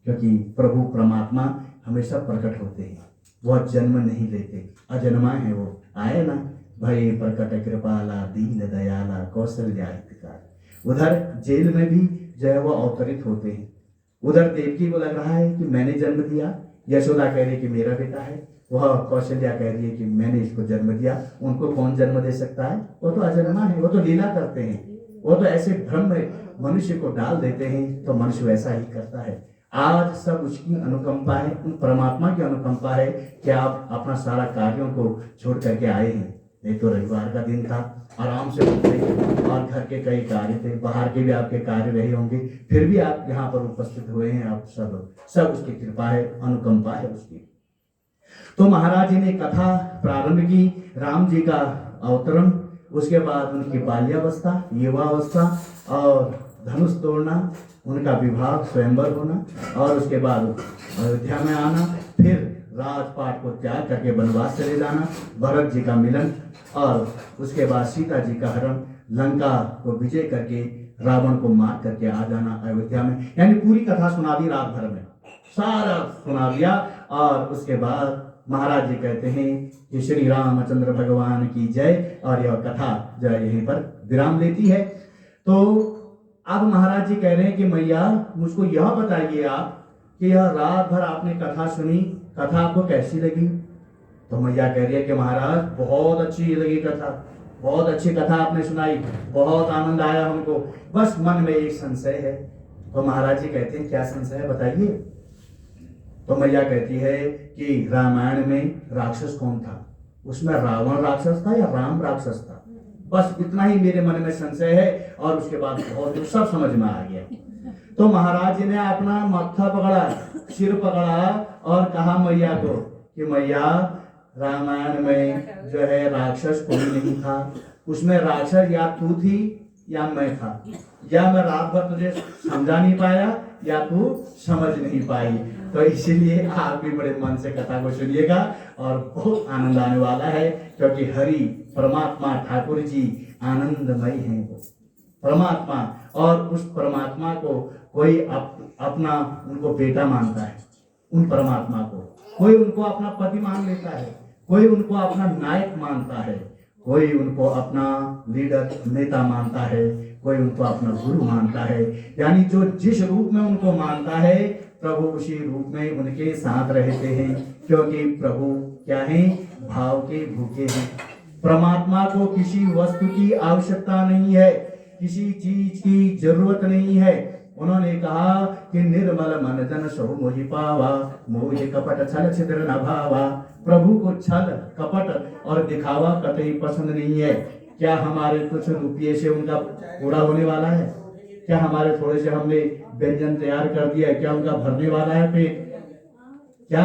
क्योंकि प्रभु परमात्मा हमेशा प्रकट होते हैं, वह जन्म नहीं लेते, अजन्मा है वो। आए ना, भय प्रकट कृपाला दीन दयाला कौशल्या हितकारी। उधर जेल में भी जो है वो अवतरित होते हैं। उधर देवकी को लग रहा है कि मैंने जन्म दिया, यशोदा कह रही है कि मेरा बेटा है, वह कौशल्या कह रही है कि मैंने इसको जन्म दिया। उनको कौन जन्म दे सकता है? वो तो अजन्मा है, वो तो लीला करते हैं, वो तो ऐसे भ्रम में मनुष्य को डाल देते हैं, तो मनुष्य वैसा ही करता है। आज सब उसकी अनुकंपा है, उन परमात्मा की अनुकंपा है कि आप अपना सारा कार्यों को छोड़ करके आए हैं। नहीं तो रविवार का दिन था, आराम से उठे और घर के कई कार्य थे, बाहर के भी आपके कार्य रहे होंगे, फिर भी आप यहाँ पर उपस्थित हुए हैं। आप सब उसकी कृपा है, अनुकंपा है उसकी। तो महाराज जी ने कथा प्रारंभ की, राम जी का अवतरण, उसके बाद उनकी बाल्यावस्था, युवावस्था और धनुष तोड़ना, उनका विवाह स्वयंवर होना, और उसके बाद अयोध्या में आना, फिर राजपाट को त्याग करके वनवास चले जाना, भरत जी का मिलन, और उसके बाद सीता जी का हरण, लंका को विजय करके रावण को मार करके आ जाना अयोध्या में। यानी पूरी कथा सुना दी रात भर में, सारा सुना दिया। और उसके बाद महाराज जी कहते हैं कि श्री रामचंद्र भगवान की जय, और यह कथा जो यहीं पर विराम लेती है। तो अब महाराज जी कह रहे हैं कि मैया मुझको यह बताइए आप कि यह रात भर आपने कथा सुनी, कथा आपको कैसी लगी? तो मैया कह रही है कि महाराज बहुत अच्छी लगी कथा, बहुत अच्छी कथा आपने सुनाई, बहुत आनंद आया हमको, बस मन में एक संशय है। तो महाराज जी कहते हैं क्या संशय है बताइए? तो मैया कहती है कि रामायण में राक्षस कौन था? उसमें रावण राक्षस था या राम राक्षस था? बस इतना ही मेरे मन में संशय है, और उसके बाद बहुत सब समझ में आ गया। तो महाराज जी ने अपना माथा पकड़ा, सिर पकड़ा और कहा मैया को कि मैया रामायण में जो है राक्षस कोई नहीं था, उसमें राक्षस या तू थी या मैं था, या मैं रात भर तुझे समझा नहीं पाया या तू समझ नहीं पाई। तो इसीलिए आप भी बड़े मन से कथा को सुनिएगा और बहुत आनंद आने वाला है, क्योंकि हरि परमात्मा ठाकुर जी आनंदमय हैं वो परमात्मा, और उस परमात्मा को कोई अपना उनको बेटा मानता है, उन परमात्मा को कोई उनको अपना पति मान लेता है, कोई उनको अपना नायक मानता है, कोई उनको अपना लीडर नेता मानता है, कोई उनको अपना गुरु मानता है। यानी जो जिस रूप में उनको मानता है प्रभु उसी रूप में उनके साथ रहते हैं, क्योंकि प्रभु क्या है? भाव के भूखे हैं। परमात्मा को किसी वस्तु की आवश्यकता नहीं है, किसी चीज की जरूरत नहीं है। उन्होंने कहा कि निर्मल मन जन सो मोहि पावा, मोहि कपट छल छिद्र न भावा। प्रभु को छल कपट और दिखावा कतई पसंद नहीं है। क्या हमारे कुछ रुपये से उनका पूरा होने वाला है? क्या हमारे थोड़े से हमने व्यंजन तैयार कर दिया, क्या उनका भरने वाला है पेट? क्या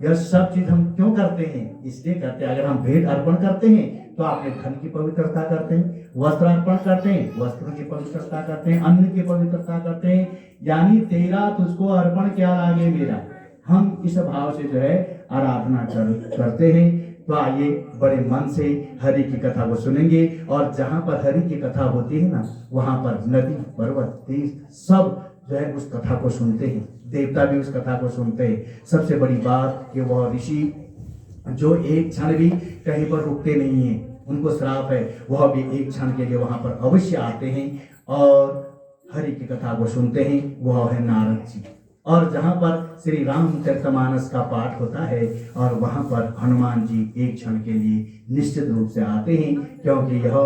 यह सब चीज हम क्यों करते हैं? इसलिए करते हैं। अगर हम भेंट अर्पण करते हैं तो अपने धन की पवित्रता करते हैं, वस्त्र अर्पण करते हैं, वस्त्र की पवित्रता करते हैं, अन्न की पवित्रता करते हैं। यानी तेरा तुझको अर्पण क्या लागे मेरा, हम इस भाव से जो है आराधना करते हैं। तो आइए बड़े मन से हरि की कथा को सुनेंगे, और जहाँ पर हरि की कथा होती है ना, वहाँ पर नदी पर्वत तीर्थ सब जो है उस कथा को सुनते हैं, देवता भी उस कथा को सुनते हैं। सबसे बड़ी बात कि वह ऋषि जो एक क्षण भी कहीं पर रुकते नहीं है, उनको श्राप है, वह भी एक क्षण के लिए वहां पर अवश्य आते हैं और हरि की कथा को सुनते हैं। वह है नारद जी, और जहां पर श्री रामचरितमानस का पाठ होता है, और वहां पर हनुमान जी एक क्षण के लिए निश्चित रूप से आते हैं, क्योंकि यह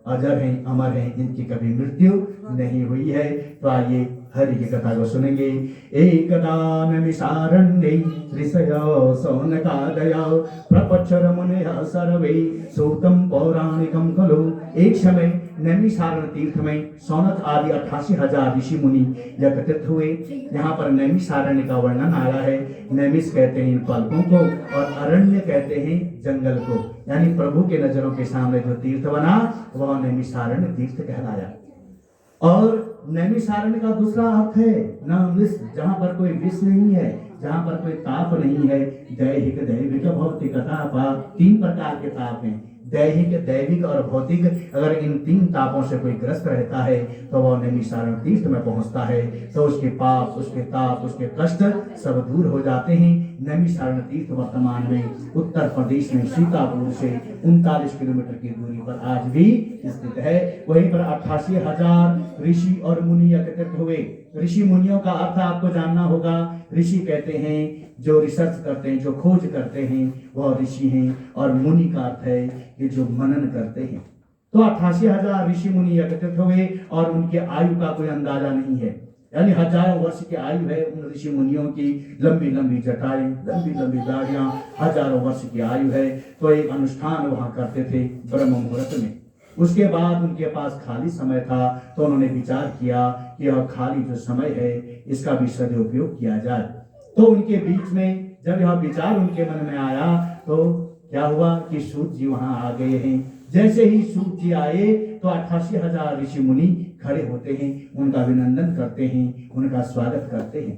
अजर हैं, अमर हैं, इनकी कभी मृत्यु नहीं हुई है। तो आइए हरि की कथा को सुनेंगे। एकदा नैमिषारण्ये ऋषयो शौनकादयो प्रपच्चर मुनयः सर्वे सूतं पौराणिकं खलु। एक समय नैमिषारण्य तीर्थ में शौनक आदि 88,000 ऋषि मुनि एकत्रित हुए। यहाँ पर नैमिषारण्य का वर्णन आया है। नैमिष कहते हैं इन पलकों को, और अरण्य कहते हैं जंगल को। यानी प्रभु के नजरों के सामने जो तीर्थ बना वह नैमिषारण्य तीर्थ कहलाया। और नैमिषारण्य का दूसरा अर्थ है न, जहाँ पर कोई विष नहीं है, जहाँ पर कोई ताप नहीं है। दैहिक दैविक भौतिक ताप, 3 प्रकार के ताप हैं। दैहिक, दैविक और भौतिक, अगर इन 3 तापों से कोई ग्रस्त रहता है तो वह नैमिषारण तीर्थ में पहुंचता है तो उसके पाप, उसके ताप, उसके कष्ट सब दूर हो जाते हैं। नैमिषारण तीर्थ वर्तमान में उत्तर प्रदेश में सीतापुर से 39 किलोमीटर की दूरी पर आज भी स्थित है। वहीं पर 88,000 ऋषि और मुनि एकत्रित हुए। ऋषि मुनियों का अर्थ आपको जानना होगा। ऋषि कहते हैं जो रिसर्च करते हैं, जो खोज करते हैं, वह ऋषि हैं। और मुनि का अर्थ है कि जो मनन करते हैं। तो 88,000 ऋषि मुनि एकत्रित हुए और उनके आयु का कोई अंदाजा नहीं है, यानी हजारों वर्ष की आयु है उन ऋषि मुनियों की। लंबी लंबी जटाएं, लंबी लंबी दाढ़ियां, हजारों वर्ष की आयु है। तो एक अनुष्ठान वहां करते थे ब्रह्म मुहूर्त में। उसके बाद उनके पास खाली समय था तो उन्होंने विचार किया कि यह खाली जो समय है इसका भी सदुपयोग किया जाए। तो उनके बीच में जब यह विचार उनके मन में आया तो क्या हुआ कि सूत जी वहां आ गए हैं। जैसे ही सूत जी आए तो 88,000 ऋषि मुनि खड़े होते हैं, उनका अभिनंदन करते हैं, उनका स्वागत करते हैं।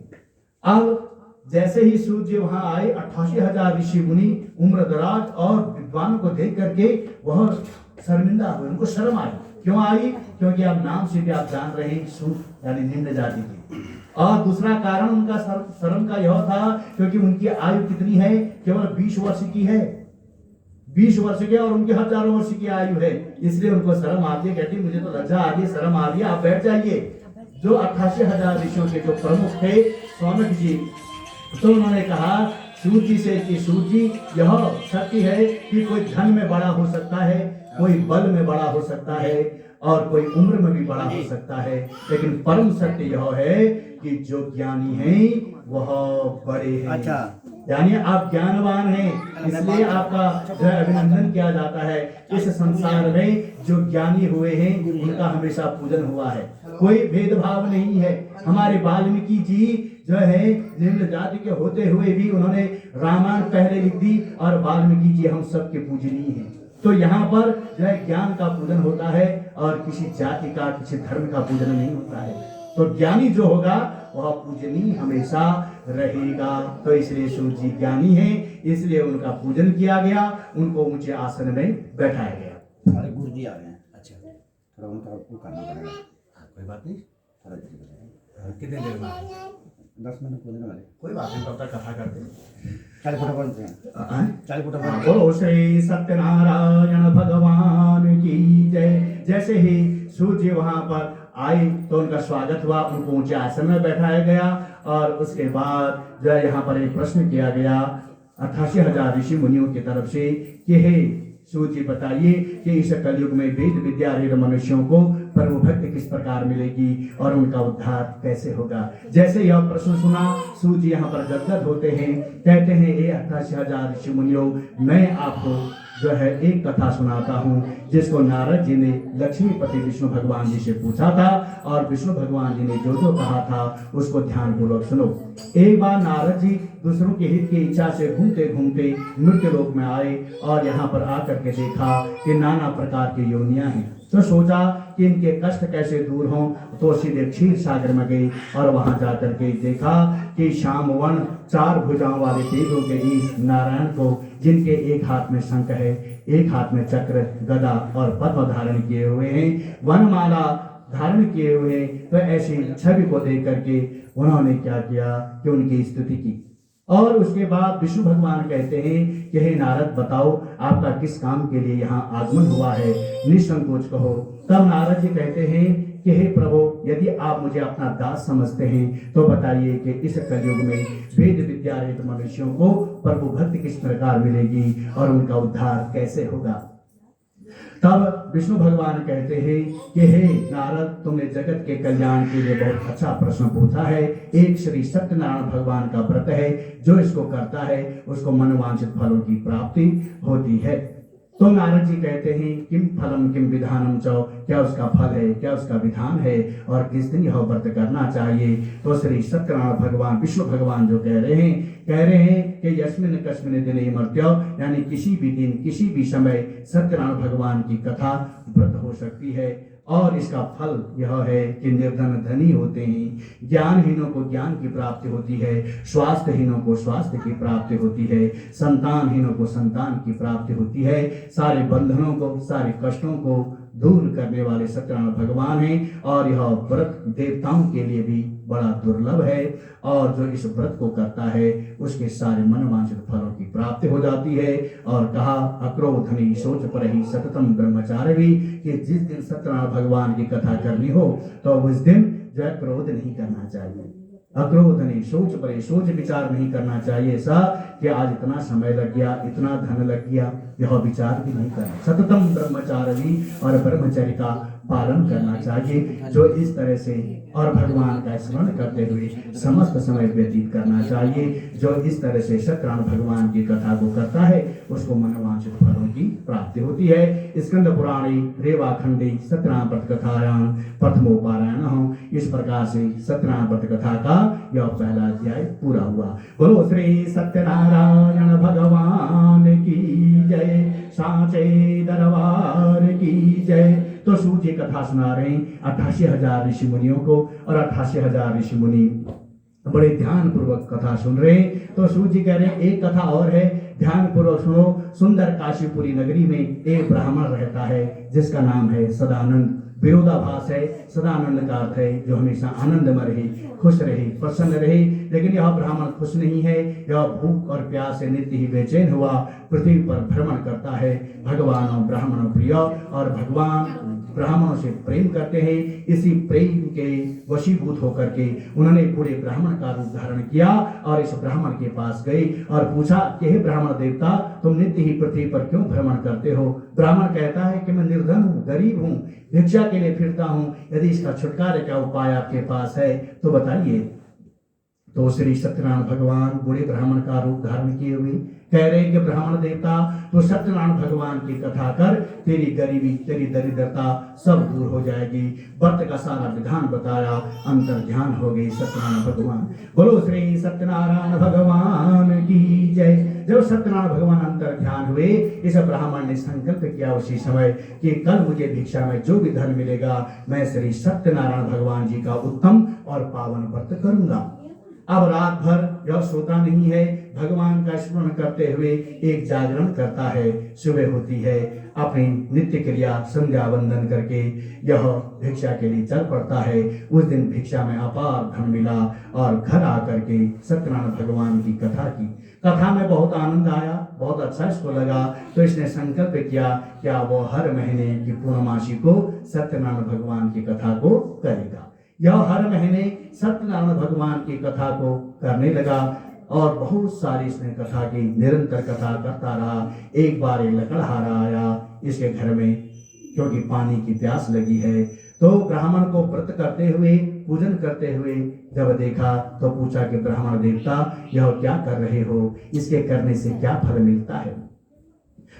अब जैसे ही सूत जी वहां आए 88,000 ऋषि मुनि उम्रदराज और विद्वान को देख करके वह शर्मिंदा हुए, उनको शर्म आई। क्यों आई? क्योंकि अब नाम से भी आप जान रहे हैं सूत यानी निम्न जाति की। और दूसरा कारण उनका शर्म का यह था क्योंकि उनकी आयु कितनी है? केवल 20 वर्ष की है। 20 वर्ष के और उनके हजारों वर्ष की आयु है, इसलिए उनको शर्म आती है। कहती मुझे तो लज्जा आ रही है, शर्म आ रही है, आप बैठ जाइए। जो 88,000 ऋषियों के जो प्रमुख थे सौनक जी, तो उन्होंने कहा सूत जी से कि सूत जी यह सत्य है कि कोई धन में बड़ा हो सकता है, कोई बल में बड़ा हो सकता है और कोई उम्र में भी बड़ा हो सकता है, लेकिन परम सत्य यह है कि जो ज्ञानी हैं वह बड़े हैं। अच्छा, यानी आप ज्ञानवान हैं, इसलिए आपका जो अभिनंदन किया जाता है। इस संसार में जो ज्ञानी हुए हैं उनका हमेशा पूजन हुआ है, कोई भेदभाव नहीं है। हमारे वाल्मीकि जी जो है निम्न जाति के होते हुए भी उन्होंने रामायण पहले लिख दी और वाल्मीकि जी हम सबके पूजनीय हैं। तो यहाँ पर जो है ज्ञान का पूजन होता है और किसी जाति का, किसी धर्म का पूजन नहीं होता है। तो ज्ञानी जो होगा वह पूजनीय हमेशा रहेगा। तो इसलिए सूत जी ज्ञानी हैं, इसलिए उनका पूजन किया गया, उनको ऊंचे आसन में बैठाया गया। हमारे गुरु जी आ रहे हैं। अच्छा, थोड़ा उनका वो करना पड़ेगा। कोई बात नहीं, कितने देर में? 10 मिनट बोलने वाले। कोई बात नहीं, तब तक कथा करते हैं। 40 फुट बोलते हैं। 40 फुट बोलो श्री सत्यनारायण भगवान की जय। जैसे ही सूत जी वहां पर आए तो उनका स्वागत हुआ, उनको ऊंचे आसन में बैठाया गया और उसके बाद जो है यहाँ पर एक प्रश्न किया गया 88,000 ऋषि मुनियों की तरफ से कि हे सूत जी बताइए कि इस कलयुग में वेद विद्या रहित मनुष्यों को परम भक्ति किस प्रकार मिलेगी और उनका उद्धार कैसे होगा। जैसे यह प्रश्न सुना सूत जी यहाँ पर गदगद होते हैं, कहते हैं ये 88,000 ऋषि मुनियों, मैं आपको जो है एक कथा सुनाता हूँ जिसको नारद जी ने लक्ष्मीपति विष्णु भगवान जी से पूछा था और विष्णु भगवान जी ने जो जो कहा था उसको ध्यान पूर्वक सुनो। एक बार नारद जी दूसरों के हित की इच्छा से घूमते घूमते मृत्यु लोक में आए और यहाँ पर आकर के देखा कि नाना प्रकार की योनियां हैं। तो सोचा कि इनके कष्ट कैसे दूर हों, तो सीधे क्षीर सागर में गई और वहां जाकर के देखा कि श्यामवन 4 भुजाओं वाले देवों के ईश नारायण को, जिनके एक हाथ में शंख है, एक हाथ में चक्र, गदा और पद्म धारण किए हुए हैं, वनमाला धारण किए हुए हैं। तो ऐसी छवि को देख करके उन्होंने क्या किया कि उनकी स्तुति की। और उसके बाद विष्णु भगवान कहते हैं कि हे नारद बताओ आपका किस काम के लिए यहाँ आगमन हुआ है, निसंकोच कहो। तब नारद जी कहते हैं कि हे प्रभु यदि आप मुझे अपना दास समझते हैं तो बताइए कि इस कलयुग में वेद विद्या रहित मनुष्यों को प्रभु भक्ति किस प्रकार मिलेगी और उनका उद्धार कैसे होगा। तब विष्णु भगवान कहते हैं कि हे नारद तुमने जगत के कल्याण के लिए बहुत अच्छा प्रश्न पूछा है। एक श्री सत्यनारायण भगवान का व्रत है, जो इसको करता है उसको मनोवांछित फलों की प्राप्ति होती है। तो नारद जी कहते हैं किम फलम किम विधानम चौ, क्या उसका फल है, क्या उसका विधान है और किस दिन यह व्रत करना चाहिए। तो श्री सत्यनारायण भगवान विष्णु भगवान जो कह रहे हैं कि यस्मिन कस्मिन दिने मर्त्यो, यानी किसी भी दिन किसी भी समय सत्यनारायण भगवान की कथा व्रत हो सकती है। और इसका फल यह है कि निर्धन धनी होते हैं, ज्ञानहीनों को ज्ञान की प्राप्ति होती है, स्वास्थ्यहीनों को स्वास्थ्य की प्राप्ति होती है, संतानहीनों को संतान की प्राप्ति होती है। सारे बंधनों को, सारे कष्टों को दूर करने वाले सत्यनारायण भगवान हैं और यह व्रत देवताओं के लिए भी बड़ा दुर्लभ है और जो इस व्रत को करता है उसके सारे मनोवांछित फलों की प्राप्ति हो जाती है। और कहा अक्रोधनी सोच पर ही सततम ब्रह्मचार्य भी, कि जिस दिन सत्यनारायण भगवान की कथा करनी हो तो उस दिन जो है क्रोध नहीं करना चाहिए, अक्रोध नहीं, सोच पर सोच विचार नहीं करना चाहिए ऐसा कि आज इतना समय लग गया, इतना धन लग गया, यह विचार भी नहीं करना। सततम ब्रह्मचार्य भी और ब्रह्मचर्य का पालन करना चाहिए, जो इस तरह से और भगवान का स्मरण करते हुए समस्त समय व्यतीत करना चाहिए। जो इस तरह से सत्यनारायण भगवान की कथा को करता है उसको मनोवांछित फलों की प्राप्ति होती है। स्कंद पुराणी रेवाखंडी सत्यनारायण व्रत कथायाम प्रथमो पारायण। इस प्रकार से सत्यनारायण व्रत कथा का यह पहला अध्याय पूरा हुआ। बोलो श्री सत्यनारायण भगवान की जय, साचे दरबार की जय। तो सूत ये कथा सुना रहे हैं 88,000 ऋषि मुनियों को और 88,000 ऋषि मुनि बड़े ध्यान पूर्वक कथा सुन रहे हैं। तो सूत जी कह रहे हैं एक कथा और है, ध्यान पूर्वक सुनो। सुंदर काशीपुरी नगरी में एक ब्राह्मण रहता है जिसका नाम है सदानंद। विरोधाभास है, सदानंद का अर्थ है जो हमेशा आनंद में रहे, खुश रहे, प्रसन्न रहे। लेकिन यह ब्राह्मण खुश नहीं है, यह भूख और प्यास से नित्य ही बेचैन हुआ पृथ्वी पर भ्रमण करता है। भगवान और ब्राह्मणों प्रिय और भगवान ब्राह्मणों से प्रेम करते हैं। इसी प्रेम के वशीभूत होकर के उन्होंने पूरे ब्राह्मण का रूप धारण किया और इस ब्राह्मण के पास गए और पूछा कि हे ब्राह्मण देवता, तुम नित्य ही पृथ्वी पर क्यों भ्रमण करते हो? ब्राह्मण कहता है कि मैं निर्धन हूँ, गरीब हूँ, भिक्षा के लिए फिरता हूँ, यदि इसका छुटकारे का उपाय आपके पास है तो बताइए। तो श्री सत्यनारायण भगवान बूढ़े ब्राह्मण का रूप धारण किए हुए कह रहे कि ब्राह्मण देवता, तो सत्यनारायण भगवान की कथा कर, तेरी गरीबी, तेरी दरिद्रता सब दूर हो जाएगी। व्रत का सारा विधान बताया, अंतर ध्यान हो गई सत्यनारायण भगवान। बोलो श्री सत्यनारायण भगवान की जय। जब सत्यनारायण भगवान अंतर ध्यान हुए, इस ब्राह्मण ने संकल्प किया उसी समय कि कल मुझे भिक्षा में जो भी धन मिलेगा मैं श्री सत्यनारायण भगवान जी का उत्तम और पावन व्रत करूंगा। अब रात भर यह सोता नहीं है, भगवान का स्मरण करते हुए एक जागरण करता है। सुबह होती है, अपनी नित्य क्रिया संध्या वंदन करके यह भिक्षा के लिए चल पड़ता है। उस दिन भिक्षा में अपार धन मिला और घर आकर के सत्यनारायण भगवान की कथा की। कथा में बहुत आनंद आया, बहुत अच्छा इसको लगा, तो इसने संकल्प किया क्या वो हर महीने की पूर्णमासी को सत्यनारायण भगवान की कथा को करेगा। यह हर महीने सत्यनारायण भगवान की कथा को करने लगा और बहुत सारी इसने कथा की, निरंतर कथा करता रहा। एक बार एक लकड़हारा आया इसके घर में, क्योंकि पानी की प्यास लगी है। तो ब्राह्मण को व्रत करते हुए, पूजन करते हुए जब देखा तो पूछा कि ब्राह्मण देवता, यह क्या कर रहे हो, इसके करने से क्या फल मिलता है?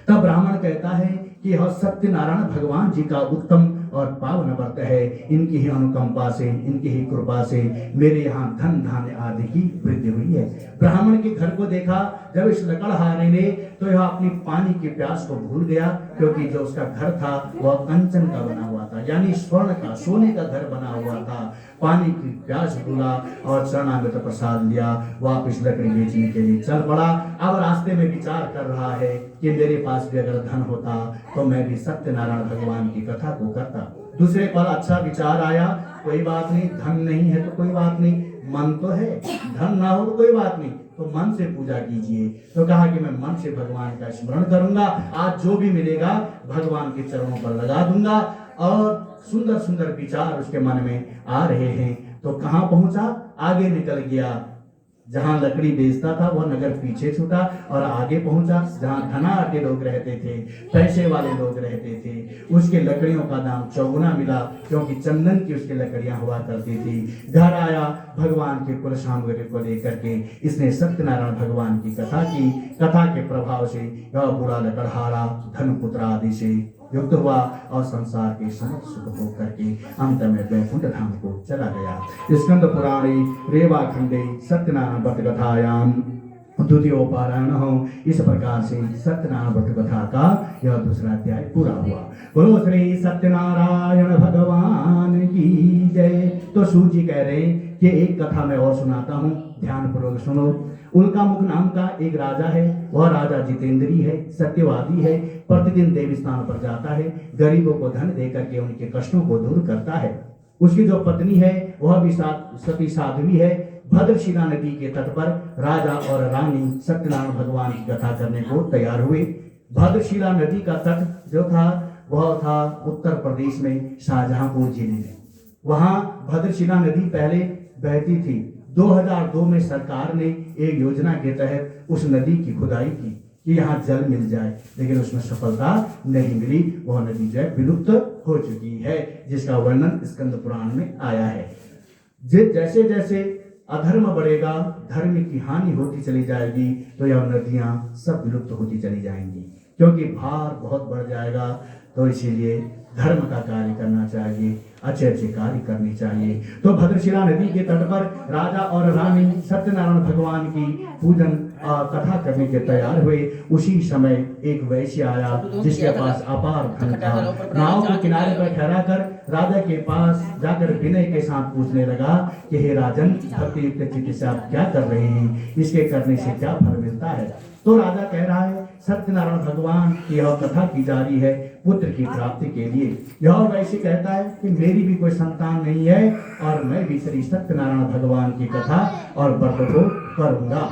तब ब्राह्मण कहता है कि यह सत्यनारायण भगवान जी का उत्तम और पावन व्रत है। इनकी ही अनुकंपा से, इनकी ही कृपा से मेरे यहाँ धन धान्य आदि की वृद्धि हुई है। ब्राह्मण के घर को देखा जब इस लकड़हारे ने, तो यह अपनी पानी की प्यास को भूल गया, क्योंकि जो उसका घर था वह कंचन का बना हुआ था, यानी स्वर्ण का, सोने का घर बना हुआ था। पानी की प्यास भूला और शरणागत प्रसाद लिया, वापिस लकड़ी बेचने के लिए चल पड़ा। अब रास्ते में विचार कर रहा है कि मेरे पास भी अगर धन होता तो मैं भी सत्यनारायण भगवान की कथा को करता। दूसरे पर अच्छा विचार आया, कोई बात नहीं, धन नहीं है तो कोई बात नहीं, मन तो है, धन ना हो तो कोई बात नहीं, तो मन से पूजा कीजिए। तो कहा कि मैं मन से भगवान का स्मरण करूंगा, आज जो भी मिलेगा भगवान के चरणों पर लगा दूंगा। और सुंदर सुंदर विचार उसके मन में आ रहे हैं। तो कहाँ पहुंचा? आगे निकल गया। जहां लकड़ी बेचता था वह नगर पीछे छूटा और आगे पहुंचा जहां धनाढ़ लोग रहते थे, पैसे वाले लोग रहते थे। उसके लकड़ियों का दाम चौगुना मिला, क्योंकि चंदन की उसकी लकड़ियां हुआ करती थी। घर आया, भगवान के कुल सामग्री को लेकर के इसने सत्यनारायण भगवान की कथा की। कथा के प्रभाव से यह बुरा लकड़हारा धन पुत्र आदि से युक्त हुआ और संसार के समस्त सुख भोग करके अंत में वैकुंठ धाम को चला गया। स्कंद पुराणे रेवाखंडे सत्यनारायण व्रत कथायाम द्वितीय पारायण हो। इस प्रकार से सत्यनारायण व्रत कथा का यह दूसरा अध्याय पूरा हुआ। बोलो श्री सत्यनारायण भगवान की जय। तो सूत जी कह रहे हैं कि एक कथा मैं और सुनाता हूँ, ध्यान पूर्वक सुनो। उल्का मुख नाम का एक राजा है। वह राजा जितेंद्री है, सत्यवादी है, प्रतिदिन देव स्थान पर जाता है, गरीबों को धन देकर के उनके कष्टों को दूर करता है। उसकी जो पत्नी है वह भी सती साध्वी है। भद्रशिला नदी के तट पर राजा और रानी सत्यनारायण भगवान की कथा करने को तैयार हुए। भद्रशिला नदी का तट जो था वह था उत्तर प्रदेश में शाहजहांपुर जिले में। वहां भद्रशिला नदी पहले बहती थी। 2002 में सरकार ने एक योजना के तहत उस नदी की खुदाई की कि यहाँ जल मिल जाए, लेकिन उसमें सफलता नहीं मिली। वह नदी जो है विलुप्त हो चुकी है, जिसका वर्णन स्कंद पुराण में आया है। जैसे जैसे अधर्म बढ़ेगा, धर्म की हानि होती चली जाएगी, तो यह नदियां सब विलुप्त होती चली जाएंगी, क्योंकि भार बहुत बढ़ जाएगा। तो इसीलिए धर्म का कार्य करना चाहिए, अच्छे अच्छे कार्य करने चाहिए। तो भद्रशिला नदी के तट पर राजा और रानी सत्यनारायण भगवान की पूजन कथा करने के तैयार हुए। उसी समय एक वैश्य आया जिसके पास अपार धन था। नाव को किनारे पर ठहरा कर राजा के पास जाकर विनय के साथ पूछने लगा कि हे राजन, भक्ति युक्त चित्त से आप क्या कर रहे हैं, इसके करने से क्या फल मिलता है। तो राजा कह रहा है सत्यनारायण भगवान की यह कथा की जा रही है पुत्र की प्राप्ति के लिए। यह वैसे कहता है कि मेरी भी कोई संतान नहीं है और मैं भी श्री सत्यनारायण भगवान की कथा और व्रत को करूंगा,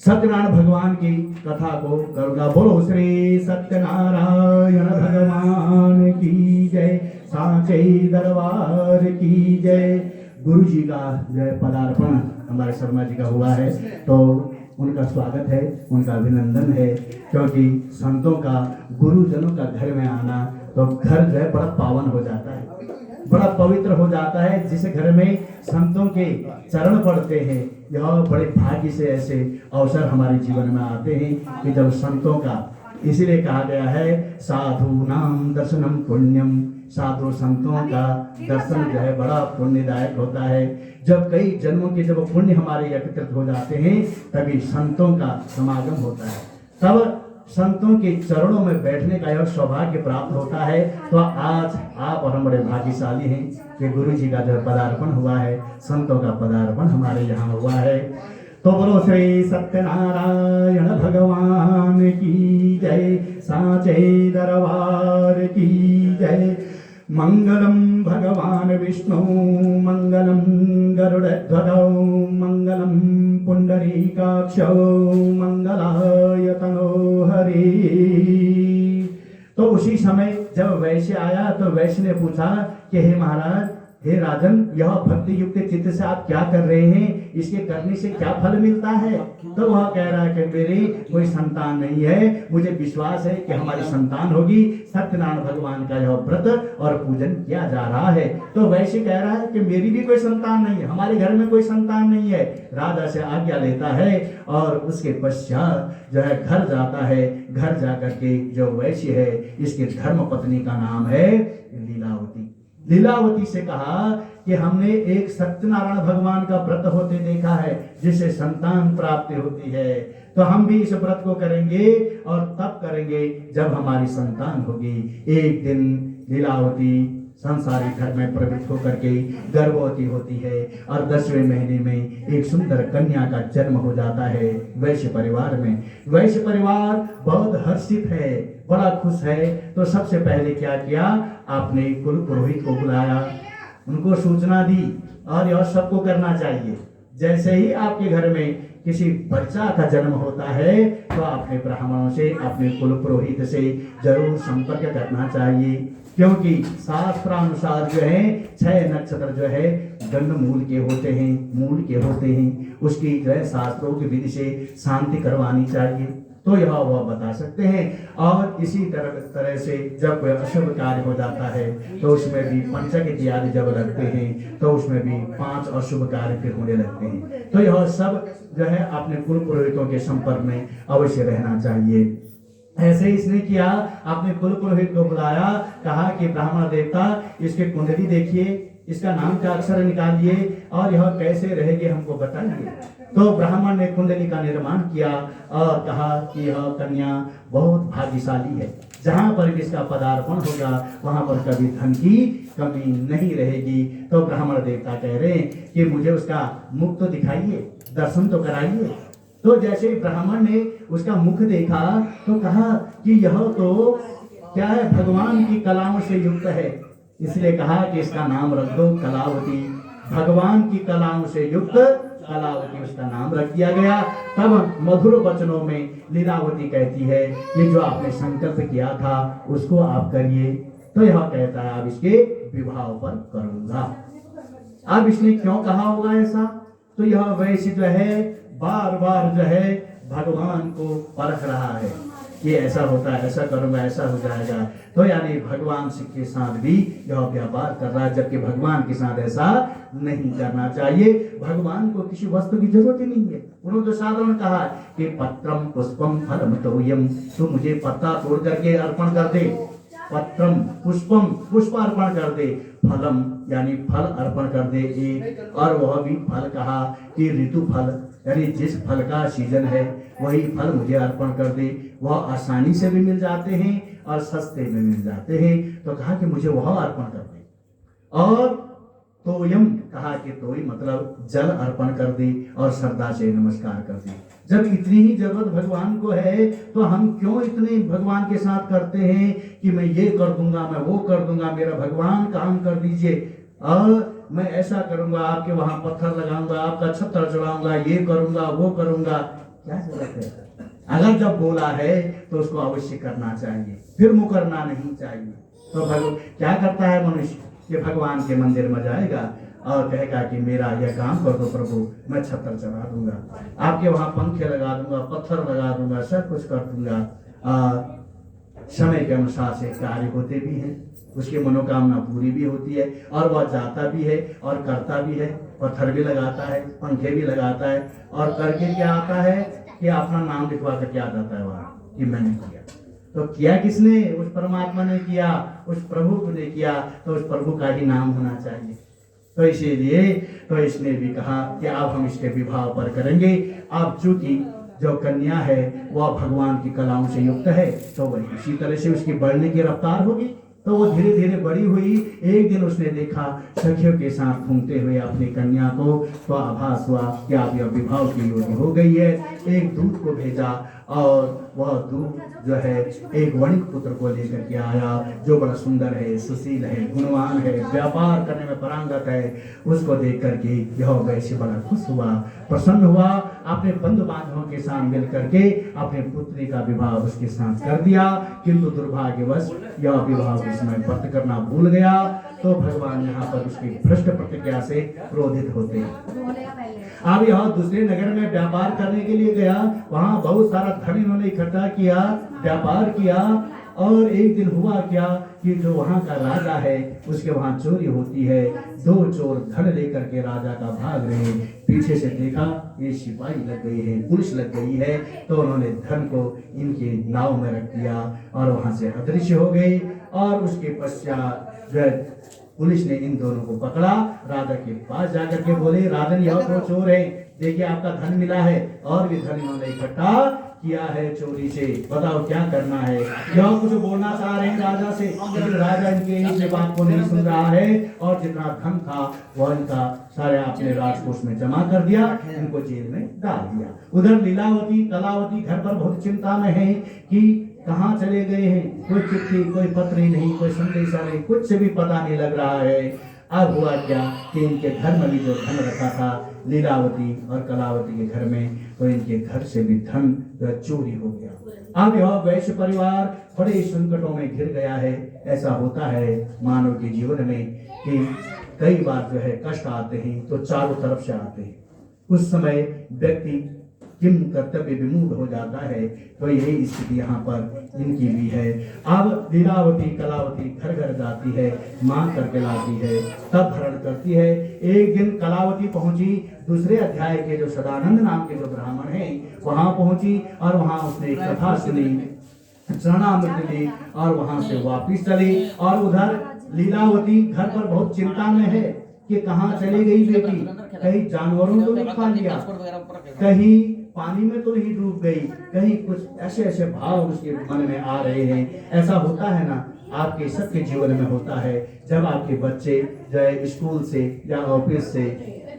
सत्यनारायण भगवान की कथा को करूंगा। बोलो श्री सत्यनारायण भगवान की जय, साचे दरबार की जय। गुरु जी का जय पदार्पण हमारे शर्मा जी का हुआ है, तो उनका स्वागत है, उनका अभिनंदन है, क्योंकि संतों का, गुरुजनों का घर में आना तो घर जो है बड़ा पावन हो जाता है, बड़ा पवित्र हो जाता है। जिस घर में संतों के चरण पड़ते हैं, यह बड़े भाग्य से ऐसे अवसर हमारे जीवन में आते हैं कि जब संतों का, इसीलिए कहा गया है साधु नाम दर्शनम पुण्यम, साधु संतों का दर्शन जो है बड़ा पुण्यदायक होता है। जब कई जन्मों के जब पुण्य हमारे एकत्रित हो जाते हैं, तभी संतों का समागम होता है, तब संतों के चरणों में बैठने का यह सौभाग्य प्राप्त होता है। तो आज आप और हम बड़े भाग्यशाली हैं कि गुरु जी का जो पदार्पण हुआ है, संतों का पदार्पण हमारे यहाँ हुआ है। तो बोलो श्री सत्यनारायण भगवान की जय, साचे दरबार की जय। मंगलम भगवान विष्णु मंगलम गरुड़ध्वजौ मंगलम पुंडरीकाक्षौ मंगलाय तनो हरि। तो उसी समय जब वैश्य आया तो वैश्य ने पूछा कि हे महाराज, हे राजन, यह भक्ति युक्त चित्त से आप क्या कर रहे हैं, इसके करने से क्या फल मिलता है। तो वह कह रहा है कि मेरी कोई संतान नहीं है, मुझे विश्वास है कि हमारी संतान होगी। सत्यनारायण भगवान का यह व्रत और पूजन किया जा रहा है। तो वैसे कह रहा है कि मेरी भी कोई संतान नहीं है, हमारे घर में कोई संतान नहीं है। राजा से आज्ञा लेता है और उसके पश्चात जो है घर जाता है। घर जाकर के जो वैश्य है, इसकी धर्म पत्नी का नाम है लीलावती। लीलावती से कहा कि हमने एक सत्यनारायण भगवान का व्रत होते देखा है जिससे संतान प्राप्ति होती है, तो हम भी इस व्रत को करेंगे और तब करेंगे जब हमारी संतान होगी। एक दिन लीलावती संसारिक घर में प्रवृत्त होकर के गर्भवती होती है और 10वें महीने में एक सुंदर कन्या का जन्म हो जाता है वैश्य परिवार में। वैश्य परिवार बहुत हर्षित है, बड़ा खुश है। तो सबसे पहले क्या किया, आपने कुल पुरोहित को बुलाया, उनको सूचना दी, और यह सबको करना चाहिए। जैसे ही आपके घर में किसी बच्चा का जन्म होता है तो अपने ब्राह्मणों से, अपने कुल पुरोहित से जरूर संपर्क करना चाहिए, क्योंकि शास्त्रानुसार जो है 6 नक्षत्र जो है गंड मूल के होते हैं, मूल के होते हैं, उसकी जो है शास्त्रों की विधि से शांति करवानी चाहिए। तो यह वह बता सकते हैं। और इसी तरह से जब कोई अशुभ कार्य हो जाता है तो उसमें भी पंचक इत्यादि जब लगते हैं तो उसमें भी 5 अशुभ कार्य फिर होने लगते हैं। तो यह सब जो है अपने कुल पुरोहितों के संपर्क में अवश्य रहना चाहिए। ऐसे इसने किया, अपने कुल पुरोहित को बुलाया, कहा कि ब्राह्मण देवता, इसके कुंडली देखिए, इसका नाम का अक्षर निकालिए और यह कैसे रहेगी हमको बताइए। तो ब्राह्मण ने कुंडली का निर्माण किया और कहा कि यह कन्या बहुत भाग्यशाली है, जहाँ पर भी इसका पदार्पण होगा वहां पर कभी धन की कमी नहीं रहेगी। तो ब्राह्मण देवता कह रहे हैं कि मुझे उसका मुख तो दिखाइए, दर्शन तो कराइए। तो जैसे ही ब्राह्मण ने उसका मुख देखा तो कहा कि यह तो क्या है, भगवान की कलाओं से युक्त है, इसलिए कहा कि इसका नाम रख दो कलावती। भगवान की कलाओं से युक्त कलावती उसका नाम रख दिया गया। तब मधुर वचनों में लीलावती कहती है कि जो आपने संकल्प किया था उसको आप करिए। तो यह कहता है अब इसके विवाह पर करूंगा। अब इसने क्यों कहा होगा ऐसा, तो यह वैश्य जो है बार बार जो है भगवान को परख रहा है कि ऐसा होता है, ऐसा करूंगा, ऐसा हो जाएगा। तो यानी भगवान के साथ भी यह व्यापार कर रहा है, जबकि भगवान के साथ ऐसा नहीं करना चाहिए। भगवान को किसी वस्तु की जरूरत ही नहीं है। उन्होंने तो साधारण कहा कि पत्रम पुष्पम फलम तोयम, तो मुझे पत्ता तोड़ करके अर्पण कर दे, पत्रम पुष्पम पुष्प अर्पण कर दे, फलम यानी फल अर्पण कर दे एक, और वह भी फल कहा कि ऋतु फल यानी जिस फल का सीजन है वही फल मुझे अर्पण कर दे। वह आसानी से भी मिल जाते हैं और सस्ते में मिल जाते हैं। तो कहा कि मुझे वह अर्पण कर दे। और तोयम कहा कि तोय मतलब जल अर्पण कर दे और श्रद्धा से नमस्कार कर दे। जब इतनी ही जरूरत भगवान को है तो हम क्यों इतने भगवान के साथ करते हैं कि मैं ये कर दूंगा, मैं वो कर दूंगा, मेरा भगवान काम कर दीजिए, और मैं ऐसा करूंगा, आपके वहां पत्थर लगाऊंगा, आपका छत्तर चढ़ाऊंगा, ये करूंगा, वो करूंगा। क्या जरूरत है? अगर जब बोला है तो उसको अवश्य करना चाहिए, फिर मुकरना नहीं चाहिए। तो क्या करता है मनुष्य कि भगवान के मंदिर में जाएगा और कहेगा कि मेरा यह काम कर दो प्रभु, मैं छत्तर चढ़ा दूंगा, आपके वहां पंखे लगा दूंगा, पत्थर लगा दूंगा, सब कुछ कर दूंगा। समय के अनुसार से कार्य होते भी हैं, उसकी मनोकामना पूरी भी होती है और वह जाता भी है और करता भी है, पत्थर भी लगाता है, पंखे भी लगाता है, और करके क्या आता है कि अपना नाम लिखवा करके आ जाता है वहाँ कि मैंने किया। तो किया किसने? उस परमात्मा ने किया, उस प्रभु ने किया, तो उस प्रभु का ही नाम होना चाहिए। तो इसीलिए तो इसने भी कहा कि अब हम इसके विवाह पर करेंगे। अब चूंकि जो कन्या है वह भगवान की कलाओं से युक्त है, तो वही इसी तरह से उसकी बढ़ने की रफ्तार होगी। तो वो धीरे धीरे बड़ी हुई। एक दिन उसने देखा सखियों के साथ घूमते हुए अपनी कन्या को, तो आभास हुआ कि अब यह विवाह की योग्य हो गई है। एक दूत को भेजा और वह दूत जो है एक वणिक पुत्र को लेकर के आया, जो बड़ा सुंदर है, सुशील है, गुणवान है, व्यापार करने में पारंगत है। उसको देख करके यह वैश्य बड़ा खुश हुआ, प्रसन्न हुआ, अपने बंधु बांधवों के साथ मिल करके अपने पुत्री का विवाह उसके साथ कर दिया। किंतु दुर्भाग्यवश यह विवाह के समय व्रत करना भूल गया। तो भगवान यहाँ पर उसकी भ्रष्ट प्रतिज्ञा से क्रोधित होते हैं। अब यह दूसरे नगर में व्यापार करने के लिए गया, वहां बहुत सारा धन इन्होंने इकट्ठा किया, व्यापार किया, और एक दिन हुआ क्या कि जो वहां का राजा है उसके वहां चोरी होती है। दो चोर धन लेकर के राजा का भाग रहे, पीछे से देखा ये सिपाही लग गई है, पुलिस लग गई है, तो उन्होंने धन को इनके नाव में रख दिया और वहां से अदृश्य हो गई। और उसके पश्चात पुलिस ने इन दोनों को पकड़ा, राजा के पास जाकर के बोले, राजन यह दो चोर है, देखिए आपका धन मिला है और भी धन इन्होंने इकट्ठा किया है चोरी से, बताओ क्या करना है। यह कुछ बोलना चाह रहे हैं राजा से, लेकिन राजा इनके इस बात को नहीं सुन रहा है और जितना धन था वह इनका सारे अपने राजकोष में जमा कर दिया, इनको जेल में डाल दिया। उधर लीलावती कलावती घर पर बहुत चिंता में है कि कहाँ चले गए हैं, कोई चिट्ठी, कोई पत्री नहीं, कोई संदेशा नहीं, कुछ से भी पता नहीं लग रहा है। अब हुआ क्या कि इनके घर में भी जो धन रखा था लीलावती और कलावती के घर में, तो इनके घर से भी धन चोरी हो गया। अब यह वैश्य परिवार बड़े संकटों में घिर गया है। ऐसा होता है मानव के जीवन में कि कई बार जो है कष्ट आते हैं तो चारों तरफ से आते हैं। उस समय व्यक्ति किम कर्तव्य विमूढ़ हो जाता है। तो यही स्थिति यहाँ पर इनकी भी है। अब लीलावती कलावती घर घर जाती है, मांग करके लाती है, तब भरण करती है। एक दिन कलावती पहुंची, दूसरे अध्याय के जो सदानंद नाम के जो ब्राह्मण हैं वहां पहुंची और वहां उसने एक कथा सुनी, चरणामृत ली और वहां से वापिस चली। और उधर लीलावती घर पर बहुत चिंता में है कि कहाँ चली गई बेटी, कहीं जानवरों को नहीं खा लिया, कहीं पानी में तो नहीं डूब गई, कहीं कुछ ऐसे ऐसे भाव उसके मन में आ रहे हैं। ऐसा होता है ना, आपके सबके जीवन में होता है। जब आपके बच्चे जो है स्कूल से या ऑफिस से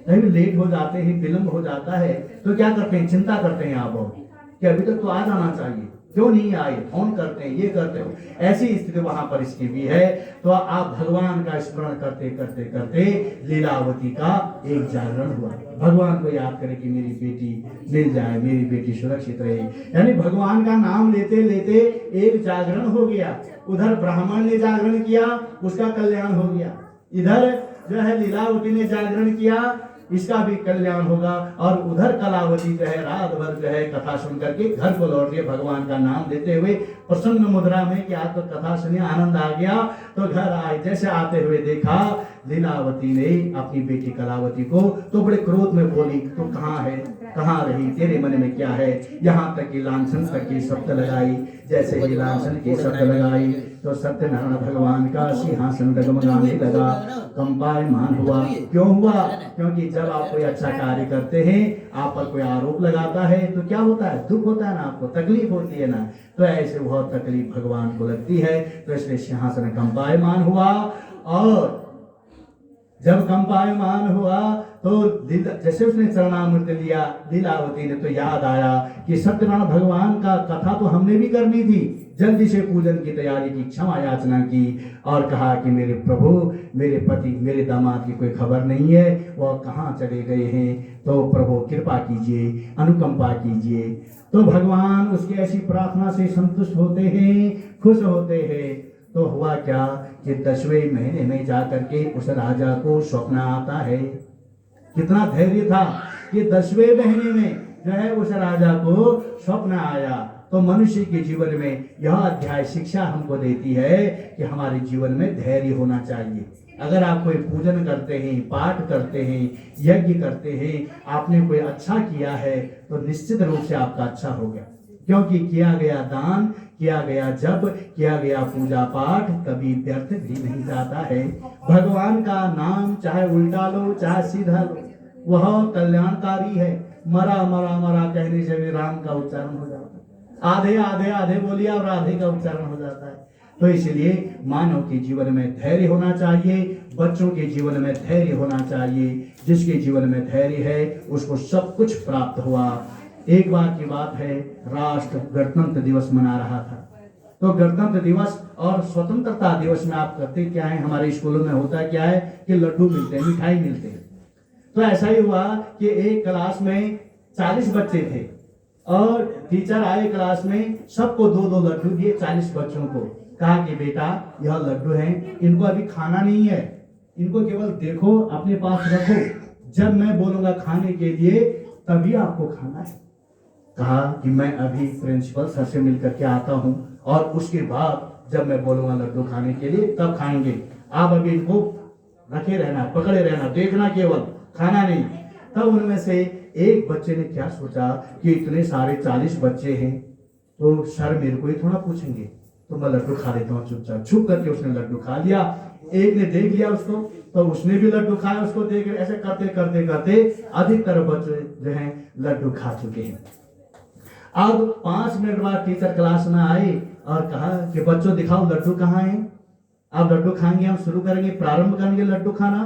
कहीं लेट हो जाते हैं, विलंब हो जाता है, तो क्या करते हैं, चिंता करते हैं आप कि अभी तक तो आ जाना चाहिए, क्यों नहीं आए, फोन करते हैं, ये करते हो। ऐसी स्थिति वहां पर इसकी भी है। तो आप भगवान का स्मरण करते करते करते लीलावती का एक जागरण हुआ। भगवान को याद करें कि मेरी बेटी मिल जाए, मेरी बेटी सुरक्षित रहे, यानी भगवान का नाम लेते लेते एक जागरण हो गया। उधर ब्राह्मण ने जागरण किया, उसका कल्याण हो गया। इधर जो है लीलावती ने जागरण किया, इसका भी कल्याण होगा। और उधर कलावती जो है रात भर जो है कथा सुन करके घर को लौट रही है, भगवान का नाम देते हुए प्रसन्न मुद्रा में कि आज तो कथा सुनी, आनंद आ गया। तो घर आए, जैसे आते हुए देखा लीलावती ने अपनी बेटी कलावती को, तो बड़े क्रोध में बोली, तो कहाँ है, कहाँ रही, तेरे मन में क्या है। यहाँ तक कि लांछन तक की शब्द लगाई। जैसे ही लांछन की शब्द लगाई तो सत्यनारायण भगवान का सिंहासन डगमगाने लगा, कंपायमान हुआ। क्यों हुआ? क्योंकि जब आप कोई अच्छा कार्य करते हैं, आप पर कोई आरोप लगाता है, तो क्या होता है, दुख होता है ना, आपको तकलीफ होती है ना। तो ऐसे बहुत तकलीफ भगवान को लगती है, तो इसलिए सिंहासन कंपायमान हुआ। और जब कंपायमान हुआ तो जैसे उसने चरणामृत लिया लीलावती ने, तो याद आया कि सत्यनारायण भगवान का कथा तो हमने भी करनी थी। जल्दी से पूजन की तैयारी की, क्षमा याचना की और कहा कि मेरे प्रभु, मेरे पति, मेरे दामाद की कोई खबर नहीं है, वह कहाँ चले गए हैं, तो प्रभु कृपा कीजिए, अनुकंपा कीजिए। तो भगवान उसकी ऐसी प्रार्थना से संतुष्ट होते हैं, खुश होते हैं। तो हुआ क्या कि 10वें महीने में जाकर के उस राजा को स्वप्न आता है। कितना धैर्य था कि 10वें महीने में जो है उस राजा को स्वप्न आया। तो मनुष्य के जीवन में यह अध्याय शिक्षा हमको देती है कि हमारे जीवन में धैर्य होना चाहिए। अगर आप कोई पूजन करते हैं, पाठ करते हैं, यज्ञ करते हैं, आपने कोई अच्छा किया है, तो निश्चित रूप से आपका अच्छा हो गया। क्योंकि किया गया दान, किया गया जप, किया गया पूजा पाठ कभी व्यर्थ भी नहीं जाता है। भगवान का नाम चाहे उल्टा लो चाहे सीधा लो, वह कल्याणकारी है। मरा मरा मरा कहने से भी राम का उच्चारण हो जाता है, आधे आधे आधे बोलिया और राधे का उच्चारण हो जाता है। तो इसलिए मानव के जीवन में धैर्य होना चाहिए, बच्चों के जीवन में धैर्य होना चाहिए। जिसके जीवन में धैर्य है उसको सब कुछ प्राप्त हुआ। एक बार की बात है, राष्ट्र गणतंत्र दिवस मना रहा था। तो गणतंत्र दिवस और स्वतंत्रता दिवस में आप करते क्या है, हमारे स्कूलों में होता क्या है कि लड्डू मिलते हैं, मिठाई मिलते हैं। तो ऐसा ही हुआ कि एक क्लास में 40 बच्चे थे और टीचर आए क्लास में, सबको 2-2 लड्डू दिए 40 बच्चों को। कहा कि बेटा यह लड्डू हैं, इनको अभी खाना नहीं है, इनको केवल देखो, अपने पास रखो, जब मैं बोलूंगा खाने के लिए तभी आपको खाना है। कहा कि मैं अभी प्रिंसिपल सर से मिलकर के आता हूं और उसके बाद जब मैं बोलूंगा लड्डू खाने के लिए तब खाएंगे। आप अभी इनको रखे रहना, पकड़े रहना, देखना केवल, खाना नहीं। तब उनमें से एक बच्चे ने क्या सोचा कि इतने सारे 40 बच्चे हैं, तो सर मेरे को ही थोड़ा पूछेंगे, तो मैं लड्डू खा लेता हूँ चुपचाप। छुप करके उसने लड्डू खा लिया। एक ने देख लिया उसको, तो उसने भी लड्डू खाया, उसको देख। ऐसे करते करते करते अधिकतर बच्चे जो हैं लड्डू खा चुके हैं। अब 5 मिनट बाद टीचर क्लास में आए और कहा कि बच्चों दिखाओ लड्डू कहाँ हैं, अब लड्डू खाएंगे, हम शुरू करेंगे, प्रारंभ करेंगे लड्डू खाना।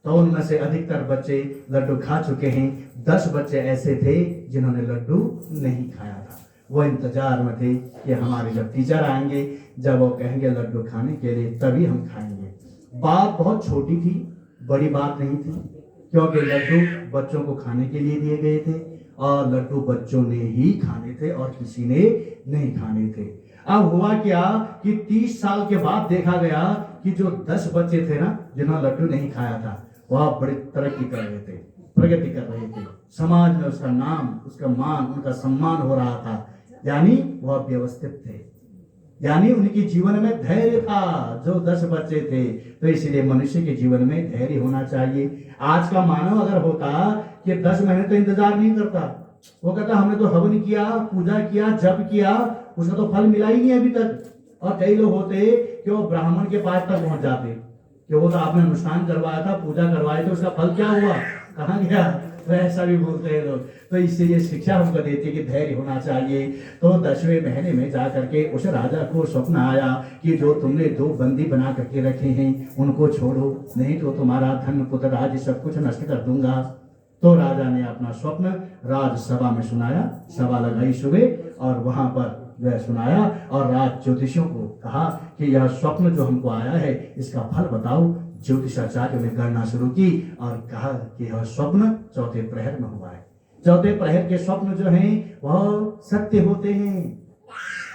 तो उनमें से अधिकतर बच्चे लड्डू खा चुके हैं। 10 बच्चे ऐसे थे जिन्होंने लड्डू नहीं खाया था। वो इंतजार में थे कि हमारे जब टीचर आएंगे, जब वो कहेंगे लड्डू खाने के लिए तभी हम खाएंगे। बात बहुत छोटी थी, बड़ी बात नहीं थी, क्योंकि लड्डू बच्चों को खाने के लिए दिए गए थे और लड्डू बच्चों ने ही खाने थे और किसी ने नहीं खाने थे। अब हुआ क्या कि 30 साल के बाद देखा गया कि जो 10 बच्चे थे ना जिन्होंने लड्डू नहीं खाया था, वह बड़ी तरक्की कर रहे थे, प्रगति कर रहे थे, समाज में उसका नाम, उसका मान, उनका सम्मान हो रहा था, यानी वह व्यवस्थित थे, यानी उनके जीवन में धैर्य था जो 10 बच्चे थे। तो इसलिए मनुष्य के जीवन में धैर्य होना चाहिए। आज का मानव अगर होता कि 10 महीने तो इंतजार नहीं करता, वो कहता हमने तो हवन किया, पूजा किया, जप किया, उसका तो फल मिला ही नहीं अभी तक। और कई लोग होते कि वो ब्राह्मण के पास तक पहुंच जाते कि वो तो आपने अनुष्ठान करवाया था, पूजा करवाई, तो उसका फल क्या हुआ, कहाँ गया। तो ऐसा भी बोलते हैं लोग। तो इससे ये शिक्षा हमको देती है कि धैर्य होना चाहिए। तो 10वें महीने में जा करके उस राजा को स्वप्न आया कि जो तुमने 2 बंदी बना करके रखे हैं उनको छोड़ो, नहीं तो तुम्हारा धन पुत्र राज्य सब कुछ नष्ट कर दूंगा। तो राजा ने अपना स्वप्न राजसभा में सुनाया, सभा लगाई सुबह और वहां पर वह सुनाया और राज ज्योतिषियों को कहा कि यह स्वप्न जो हमको आया है इसका फल बताओ। ज्योतिषाचार्यों ने गणना शुरू की और कहा कि यह स्वप्न 4थे प्रहर में हुआ है। 4थे प्रहर के स्वप्न जो हैं वह सत्य होते हैं,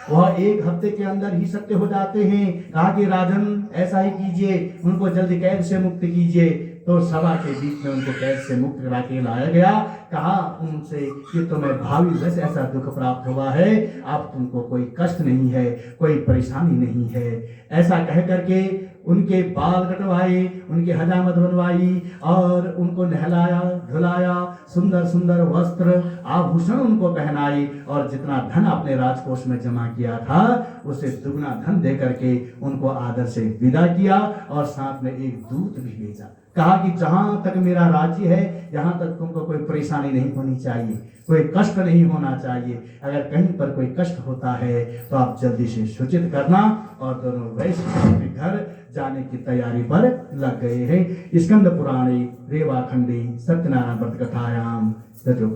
वह 1 हफ्ते के अंदर ही सत्य हो जाते हैं। कहा कि राजन ऐसा ही कीजिए, उनको जल्दी कैद से मुक्त कीजिए। तो सभा के बीच में उनको कैद से मुक्त करा के लाया गया। कहा उनसे कि तुम्हें भावी वश ऐसा दुख प्राप्त हुआ है, अब तुमको कोई कष्ट नहीं है, कोई परेशानी नहीं है। ऐसा कह करके उनके बाल कटवाए, उनकी हजामत बनवाई और उनको नहलाया धुलाया, सुंदर सुंदर वस्त्र आभूषण उनको पहनाई और जितना धन अपने राजकोष में जमा किया था उसे दुगना धन दे करके उनको आदर से विदा किया और साथ में एक दूत भी भेजा। कहा कि जहां तक मेरा राज्य है यहाँ तक तुमको कोई परेशानी नहीं होनी चाहिए, कोई कष्ट नहीं होना चाहिए। अगर कहीं पर कोई कष्ट होता है तो आप जल्दी से सूचित करना। और दोनों वैश्य अपने घर जाने की तैयारी पर लग गए हैं। स्कंद पुराणे रेवाखंडे सत्यनारायण व्रत कथायाम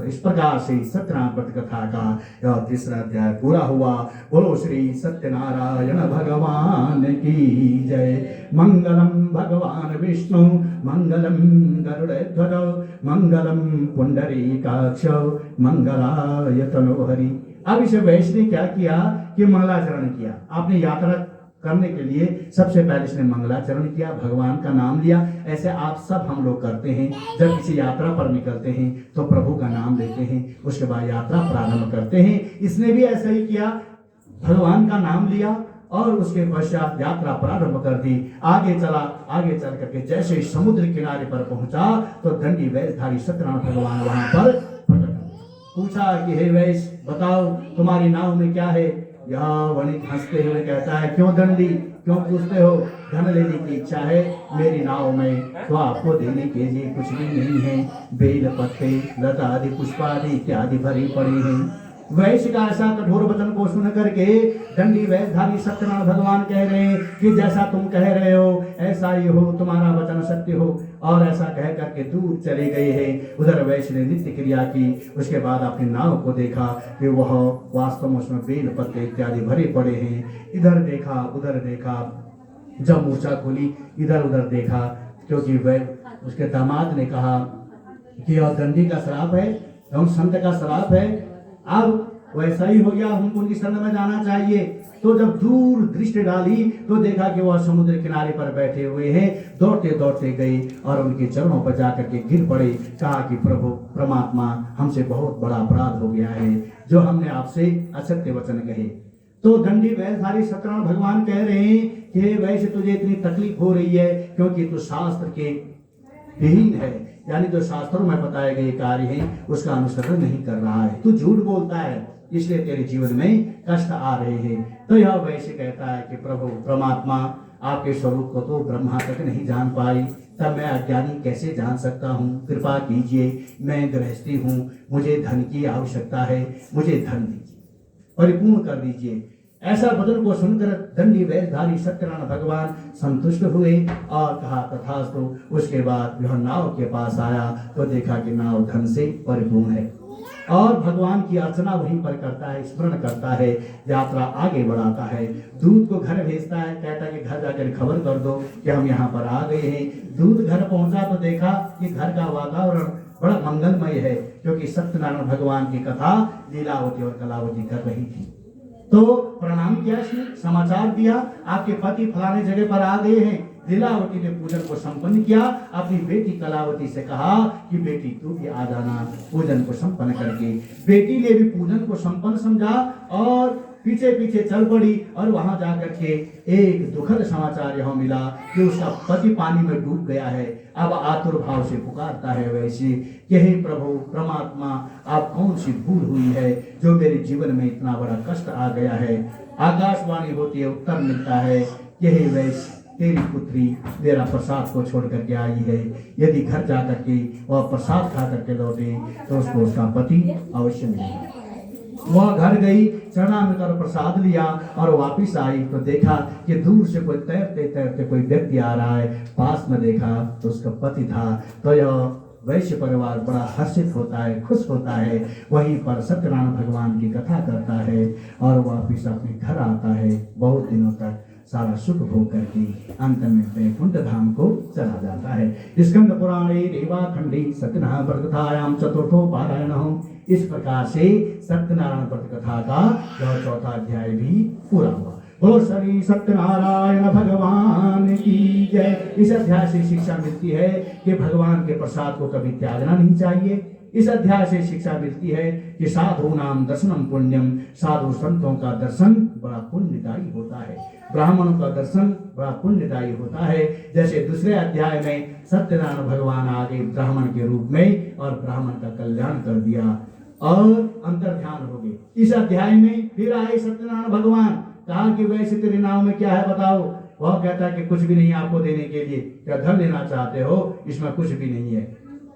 इस प्रकार से सत्यनारायण व्रत कथा का यह 3रा अध्याय पूरा हुआ। बोलो श्री सत्यनारायण भगवान की जय। मंगलम भगवान विष्णु मंगलम गरुड़ध्वज मंगलम पुंडरीकाक्ष मंगलाय तनोहरि। अब इसे वैश्य ने क्या किया कि मंगलाचरण किया। आपने यात्रा करने के लिए सबसे पहले इसने मंगलाचरण किया, भगवान का नाम लिया। ऐसे आप सब हम लोग करते हैं। जब किसी यात्रा पर निकलते हैं तो प्रभु का नाम लेते हैं, उसके बाद यात्रा प्रारंभ करते हैं। इसने भी ऐसा ही किया, भगवान का नाम लिया और उसके पश्चात यात्रा प्रारंभ कर दी। आगे चला, आगे चल करके जैसे समुद्र किनारे पर पहुंचा तो दंडी वेशधारी सत्यनारायण भगवान वहां पर प्रकट हुए। पूछा कि हे वैश्य बताओ तुम्हारी नाव में क्या है। यह वणिक हंसते हुए कहता है, क्यों दंडी, क्यों पूछते हो? धन लेने की इच्छा है मेरी नाव में, तो आपको देने के लिए कुछ भी नहीं है। बेल पत्ते लता आदि पुष्पादि इत्यादि भरी पड़ी हैं। वैश्य का ऐसा कठोर वचन को सुन करके दंडी वेशधारी सत्यनारायण भगवान कह रहे हैं कि जैसा तुम कह रहे हो ऐसा ही हो, तुम्हारा वचन सत्य हो। और ऐसा कह करके दूर चले गए हैं। उधर वैश्य ने नित्य क्रिया की। उसके बाद अपनी नाव को देखा कि वह वास्तव में उसमें बेल पत्ते इत्यादि भरे पड़े हैं। इधर देखा उधर देखा, जब मूर्छा खोली इधर उधर देखा, क्योंकि वह उसके दामाद ने कहा कि यह दंडी का श्राप है, एवं संत का श्राप है। अब वैसा ही हो गया, हमको उनकी शरण में जाना चाहिए। तो जब दूर दृष्टि डाली तो देखा कि वह समुद्र किनारे पर बैठे हुए हैं। दौड़ते दौड़ते गए और उनके चरणों पर जाकर के गिर पड़े। कहा कि प्रभु परमात्मा, हमसे बहुत बड़ा अपराध हो गया है जो हमने आपसे असत्य वचन कहे। तो दंडी वेशधारी सत्यनारायण भगवान कह रहे हैं कि वैसे तुझे इतनी तकलीफ हो रही है क्योंकि तू शास्त्र के विहीन है, यानी जो शास्त्रों में बताए गए कार्य हैं उसका अनुसरण नहीं कर रहा है। तू झूठ बोलता है, इसलिए तेरे जीवन में कष्ट आ रहे हैं। तो यह वैसे कहता है कि प्रभु परमात्मा, आपके स्वरूप को तो ब्रह्मा तक नहीं जान पाई, तब मैं अज्ञानी कैसे जान सकता हूँ। कृपा कीजिए, मैं गृहस्थी हूँ, मुझे धन की आवश्यकता है, मुझे धन दीजिए, परिपूर्ण कर दीजिए। ऐसा वचन को सुनकर दंडी वेशधारी सत्यनारायण भगवान संतुष्ट हुए और कहा तथास्तु। उसके बाद वह नाव के पास आया तो देखा कि नाव धन से परिपूर्ण है और भगवान की अर्चना वहीं पर करता है, स्मरण करता है, यात्रा आगे बढ़ाता है। दूत को घर भेजता है, कहता है कि घर जाकर खबर कर दो कि हम यहाँ पर आ गए हैं। दूत घर पहुंचा तो देखा कि घर का वातावरण बड़ा मंगलमय है, क्योंकि सत्यनारायण भगवान की कथा लीलावती और कलावती कर रही थी। तो प्रणाम किया, इसने समाचार दिया, आपके पति फलाने जगह पर आ गए हैं। लीलावती ने पूजन को संपन्न किया। अपनी बेटी कलावती से कहा कि बेटी तू भी आ जाना पूजन को संपन्न करके। बेटी ने भी पूजन को संपन्न समझा और पीछे पीछे चल पड़ी और वहां जाकर के एक दुखद समाचार यह मिला कि उसका पति पानी में डूब गया है। अब आतुर भाव से पुकारता है वैसे कि हे प्रभु परमात्मा, आप कौन सी भूल हुई है जो मेरे जीवन में इतना बड़ा कष्ट आ गया है। आकाशवाणी होती है, उत्तर मिलता है कि हे वैश्य, तेरी पुत्री मेरा प्रसाद को छोड़ करके आई है, यदि घर जा करके वह प्रसाद खा करके लौटे तो उसको उसका पति अवश्य मिलेगा। वह घर गई, चरणामृत और प्रसाद लिया और वापिस आई तो देखा कि दूर से कोई तैरते तैरते कोई व्यक्ति आ रहा है। पास में देखा तो उसका पति था। तो यह वैश्य परिवार बड़ा हर्षित होता है, खुश होता है। वहीं पर सत्यनारायण भगवान की कथा करता है और वापिस अपने घर आता है। बहुत दिनों तक सारा सुख भोग करके अंत में वैकुंठ धाम को चला जाता है। स्कंद पुराणे रेवाखंडी सत्यनारायण व्रत कथायाम चतुर्थो पारायण हो। इस प्रकार से सत्यनारायण व्रत कथा का यह चौथा अध्याय भी पूरा हुआ। बोलो श्री सत्यनारायण भगवान की जय। इस अध्याय से शिक्षा मिलती है कि भगवान के प्रसाद को कभी त्यागना नहीं चाहिए। इस अध्याय से शिक्षा मिलती है कि साधु नाम दर्शनम पुण्यम, साधु संतों का दर्शन बड़ा पुण्यदायी होता है। ब्राह्मणों का दर्शन बड़ा पुण्यदायी होता है। जैसे दूसरे अध्याय में सत्यनारायण भगवान आगे ब्राह्मण के रूप में और ब्राह्मण का कल्याण कर दिया और अंतर्ध्यान हो गए। इस अध्याय में फिर आए सत्यनारायण भगवान, कहा कि वैसे तेरे नाम में क्या है बताओ। वह कहता है कि कुछ भी नहीं आपको देने के लिए, क्या धन लेना चाहते हो, इसमें कुछ भी नहीं है।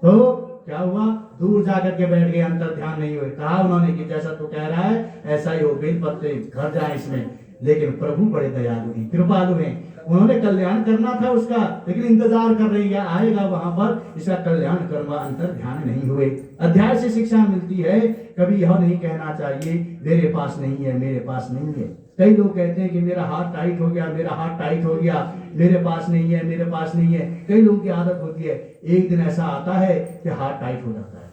तो क्या हुआ, दूर जाकर के बैठ गए, अंतर ध्यान नहीं हुए। कहा उन्होंने कि जैसा तू कह रहा है ऐसा ही हो, बेलपत्ते घर जाए इसमें। लेकिन प्रभु बड़े दयालु हैं, कृपालु हैं। उन्होंने कल्याण करना था उसका, लेकिन इंतजार कर रही है, आएगा वहां पर इसका कल्याण करवा, अंतर ध्यान नहीं हुए। अध्याय से शिक्षा मिलती है कभी यह नहीं कहना चाहिए मेरे पास नहीं है, मेरे पास नहीं है। कई लोग कहते हैं कि मेरा हाथ टाइट हो गया, मेरा हाथ टाइट हो गया, मेरे पास नहीं है, मेरे पास नहीं है। कई लोगों की आदत होती है, एक दिन ऐसा आता है कि हाथ टाइट हो जाता है,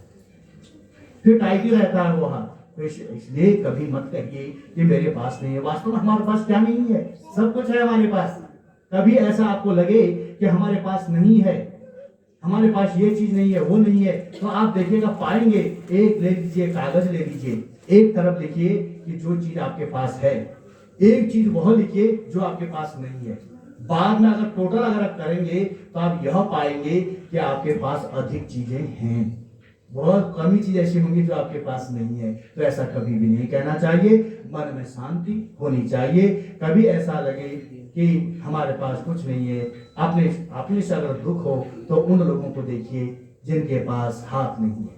फिर टाइट ही रहता है वो हाथ। तो इसलिए कभी मत कहिए कि मेरे पास नहीं है। वास्तव में हमारे पास क्या नहीं है, सब कुछ है हमारे पास। कभी ऐसा आपको लगे कि हमारे पास नहीं है, हमारे पास ये चीज नहीं है, वो नहीं है, तो आप देखिएगा पाएंगे। एक ले लीजिए, कागज ले लीजिए, एक तरफ लिखिए कि जो चीज आपके पास है, एक चीज वह लिखिए जो आपके पास नहीं है। बाद में अगर टोटल अगर करेंगे तो आप यह पाएंगे कि आपके पास अधिक चीजें हैं, बहुत कमी चीज ऐसी होंगी जो आपके पास नहीं है। तो ऐसा कभी भी नहीं कहना चाहिए। मन में शांति होनी चाहिए। कभी ऐसा लगे कि हमारे पास कुछ नहीं है, अपने से अगर दुख हो तो उन लोगों को देखिए जिनके पास हाथ नहीं है,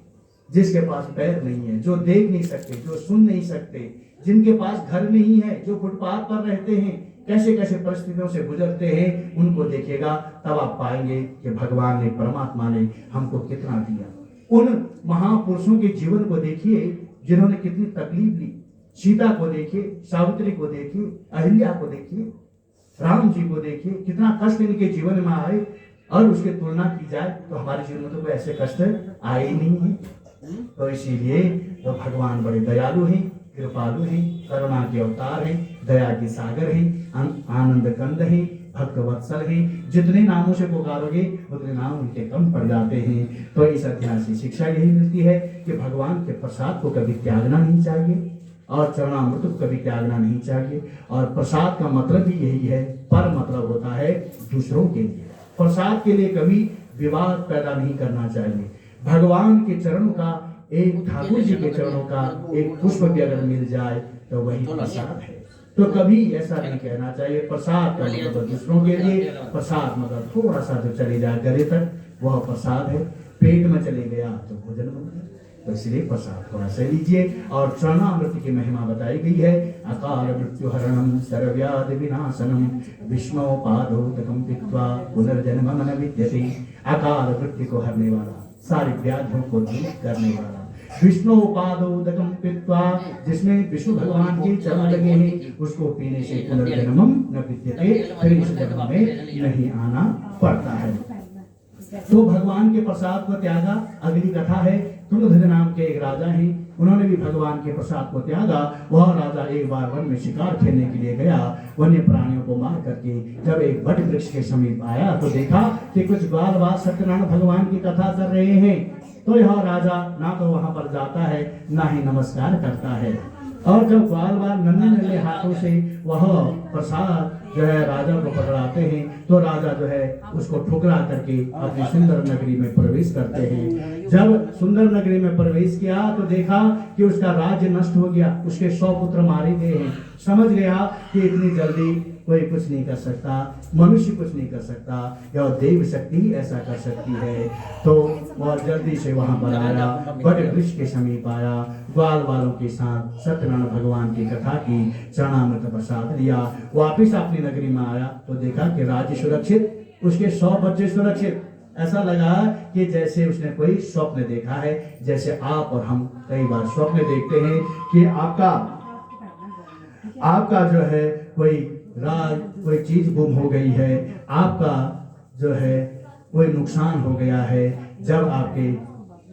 जिसके पास पैर नहीं है, जो देख नहीं सकते, जो सुन नहीं सकते, जिनके पास घर नहीं है, जो फुटपाथ पर रहते हैं, कैसे कैसे परिस्थितियों से गुजरते हैं, उनको देखिएगा। तब आप पाएंगे कि भगवान ने, परमात्मा ने हमको कितना दिया। उन महापुरुषों के जीवन को देखिए जिन्होंने कितनी तकलीफ ली। सीता को देखिए, सावित्री को देखिए, अहिल्या को देखिए, राम जी को देखिए, कितना कष्ट इनके जीवन में आए। और उसकी तुलना की जाए तो हमारे जीवन में तो कोई ऐसे कष्ट आए ही नहीं है। तो इसीलिए तो भगवान बड़े दयालु हैं, कृपालु हैं, करुणा के अवतार हैं, दया के सागर हैं, आनंद कंद हैं, भक्त वत्सल हैं। जितने नामों से पुकारोगे उतने नाम उनके कम पड़ जाते हैं। तो इस अध्याय से शिक्षा यही मिलती है कि भगवान के प्रसाद को कभी त्यागना नहीं चाहिए और चरणामृत को कभी त्यागना नहीं चाहिए। और प्रसाद का मतलब भी यही है, पर मतलब होता है दूसरों के लिए। प्रसाद के लिए कभी विवाद पैदा नहीं करना चाहिए। भगवान के चरणों का, एक ठाकुर जी के चरणों का एक पुष्प भी अगर मिल जाए तो वही प्रसाद है। तो कभी ऐसा नहीं कहना चाहिए प्रसाद का मतलब दूसरों के लिए। प्रसाद मतलब थोड़ा सा जो चले जाए गले तक वह प्रसाद है, पेट में चले गया तो भोजन बन गया। तो इसलिए प्रसाद थोड़ा सा लीजिए। और चरणामृत की महिमा बताई गई है। अकाल मृत्यु हरणम सर्वव्याधि विनाशनम विष्णु पादोदकम पीत्वा पुनर्जन्म न विद्यते। अकाल मृत्यु को हरने वाला, सारी व्याधियों को दूर करने वाला, विष्णु पादोदकम पीत्वा, जिसमें विष्णु भगवान के चरण लगे हैं, उसको पीने से पुनर्जन्मम न विद्यते, फिर इस जन्म में नहीं आना पड़ता है। तो भगवान के प्रसाद को त्यागा। अगली कथा है, तुंगध्वज नाम के एक राजा हैं, उन्होंने भी भगवान के प्रसाद को त्यागा। वह राजा एक बार वन में शिकार खेलने के लिए गया। वन्य प्राणियों को मार करके जब एक बट वृक्ष के समीप आया तो देखा कि कुछ ग्वाल बाल सत्यनारायण भगवान की कथा कर रहे हैं। तो यह राजा ना तो वहां पर जाता है ना ही नमस्कार करता है। और जब ग्वाल बाल नन्हे नन्हे हाथों से वह प्रसाद जो है राजा को पकड़ाते हैं तो राजा जो है उसको ठुकरा करके अपनी सुंदर नगरी में प्रवेश करते हैं। जब सुंदर नगरी में प्रवेश किया तो देखा कि उसका राज्य नष्ट हो गया, उसके 100 पुत्र मारे गए हैं। समझ गया कि इतनी जल्दी कोई कुछ नहीं कर सकता, मनुष्य कुछ नहीं कर सकता, यह देव शक्ति ऐसा कर सकती है। तो वह जल्दी से वहां पर आया, बड़े वृक्ष के समीप आया, ग्वाल वालों के साथ सत्यनारायण भगवान की कथा की, चरणामृत प्रसाद लिया, वापिस अपनी नगरी में आया तो देखा कि राज्य सुरक्षित, उसके 100 बच्चे सुरक्षित। ऐसा लगा कि जैसे उसने कोई स्वप्न देखा है, जैसे आप और हम कई बार स्वप्न देखते हैं कि आपका जो है कोई चीज गुम हो गई है, आपका जो है कोई नुकसान हो गया है। जब आपके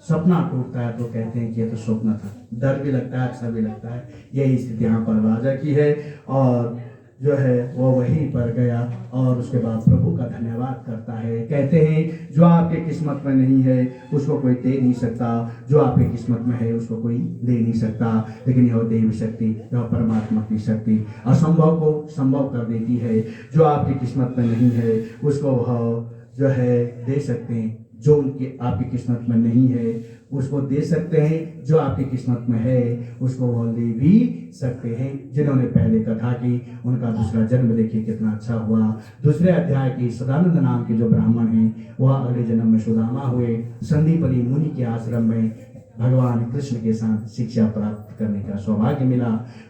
सपना टूटता है तो कहते हैं कि ये तो स्वप्न था। डर भी लगता है, अच्छा भी लगता है। यही स्थिति यहाँ पर राजा की है और जो है वो वहीं पर गया और उसके बाद प्रभु का धन्यवाद करता है। कहते हैं जो आपके किस्मत में नहीं है उसको कोई दे नहीं सकता, जो आपके किस्मत में है उसको कोई दे नहीं सकता। लेकिन यह देव शक्ति, यह परमात्मा की शक्ति असंभव को संभव कर देती है। जो आपकी किस्मत में नहीं है उसको वह जो है दे सकते हैं, जो उनकी आपकी किस्मत में नहीं है उसको दे सकते हैं, जो आपकी किस्मत में है उसको वो ले भी सकते हैं। जिन्होंने पहले कथा की उनका दूसरा जन्म देखिए कितना अच्छा हुआ। दूसरे अध्याय की सदानंद नाम के जो ब्राह्मण हैं वह अगले जन्म में सुदामा हुए, संदीपनी मुनि के आश्रम में भगवान कृष्ण के साथ शिक्षा प्राप्त करने का सौभाग्य मिला।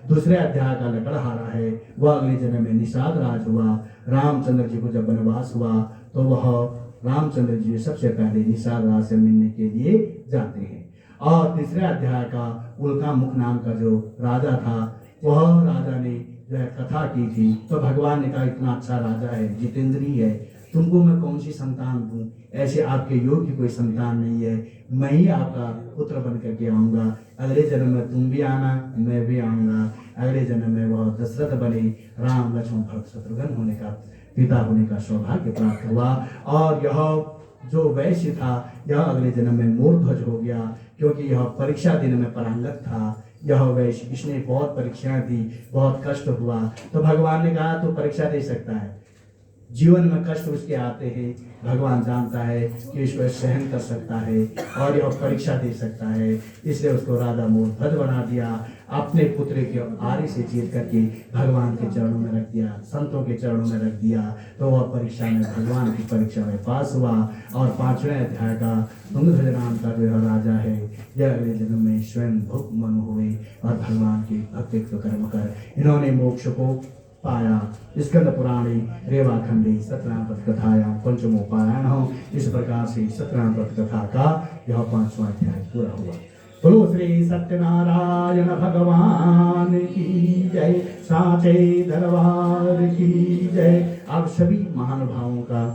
दूसरे अध्याय का लकड़हारा है वह अगले जन्म में निषाद राज हुआ। रामचंद्र जी को जब वनवास हुआ तो वह रामचंद्र जी सबसे पहले निषाद राज से मिलने के लिए जाते हैं। और तीसरे अध्याय का उल्का मुख नाम का जो राजा था वह राजा ने जो है कथा की थी तो भगवान ने कहा इतना अच्छा राजा है, जितेंद्रीय है, तुमको मैं कौन सी संतान दूं, ऐसे आपके योग्य कोई संतान नहीं है, मैं ही आपका पुत्र बन करके आऊँगा। अगले जन्म में तुम भी आना, मैं भी आऊँगा। अगले जन्म में वह दशरथ बने, राम लक्ष्मण भरत शत्रुघ्न होने का पिता होने का सौभाग्य प्राप्त हुआ। और यह जो वैश्य था यह अगले जन्म में मूर्ध्वज हो गया, क्योंकि यह परीक्षा दिन में परांगत था। यह वैश्य, इसने बहुत परीक्षाएं दी, बहुत कष्ट हुआ, तो भगवान ने कहा तो परीक्षा दे सकता है। जीवन में कष्ट उसके आते हैं, भगवान जानता है कि इसको सहन कर सकता है और यह परीक्षा दे सकता है, इसलिए उसको राजा मूर्धज बना दिया। अपने पुत्र के आरी से चीर करके भगवान के चरणों में रख दिया, संतों के चरणों में रख दिया, तो वह परीक्षा में भगवान की परीक्षा में पास हुआ। और 5वें अध्याय का तुंगध्वज नाम का जो राजा है यह अगले जन्म में स्वयं भुक मनु हुए और भगवान के भक्तित्व कर्म कर इन्होंने मोक्ष को पाया। स्कंद पुराणे रेवाखंडे सत्यनारायण व्रत कथायां पंचमोपायन हो। इस प्रकार से सत्यनारायण व्रत कथा का यह 5वां अध्याय पूरा हुआ। बोलो श्री सत्यनारायण भगवान की जय, साचे दरबार की जय। आप सभी महानुभावों का,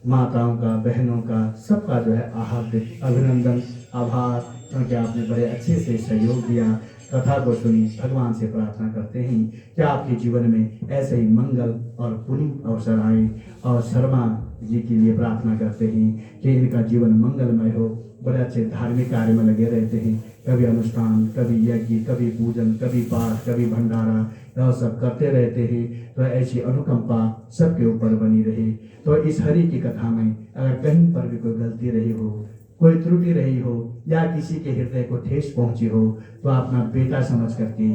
माताओं का, बहनों का, सबका जो है हार्दिक अभिनंदन, आभार, क्योंकि आपने बड़े अच्छे से सहयोग दिया। कथा को सुनी, भगवान से प्रार्थना करते हैं कि आपके जीवन में ऐसे ही मंगल और पुण्य अवसर आए। और शर्मा जी के लिए प्रार्थना करते हैं कि इनका जीवन मंगलमय हो। बड़े अच्छे धार्मिक कार्य में लगे रहते हैं, कभी अनुष्ठान, कभी यज्ञ, कभी पूजन, कभी पाठ, कभी भंडारा, यह सब करते रहते हैं। तो ऐसी अनुकंपा सबके ऊपर बनी रहे। तो इस हरि की कथा में अगर कहीं पर भी कोई गलती रही हो, कोई त्रुटि रही हो या किसी के हृदय को ठेस पहुंची हो तो अपना बेटा समझ करके,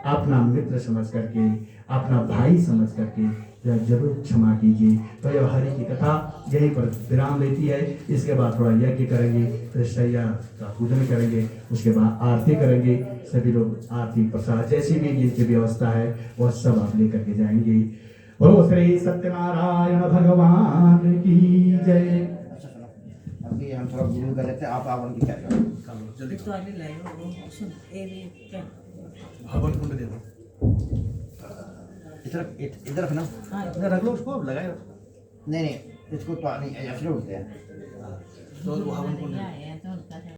अपना मित्र समझ करके, अपना भाई समझ करके यह जरूर क्षमा कीजिए। तो यह हरि की कथा यहीं पर विराम लेती है। इसके बाद थोड़ा यज्ञ करेंगे, फिर सैया का पूजन करेंगे, उसके बाद आरती करेंगे। सभी लोग आरती प्रसाद जैसी भी जिनकी व्यवस्था है वह सब आप लेकर के जाएंगे। बोलो श्री सत्यनारायण भगवान की जय। अभी हम थोड़ा गुरु कर लेते हैं, आप आवन की क्या करें? जल्दी तो अभी ले लो, सुन ए भी क्या हवन कुंड दे दो। इधर रखना, इधर रख लो, उसको लगाए। नहीं, इसको तो नहीं ऐसे होते हैं। तो हवन कुंड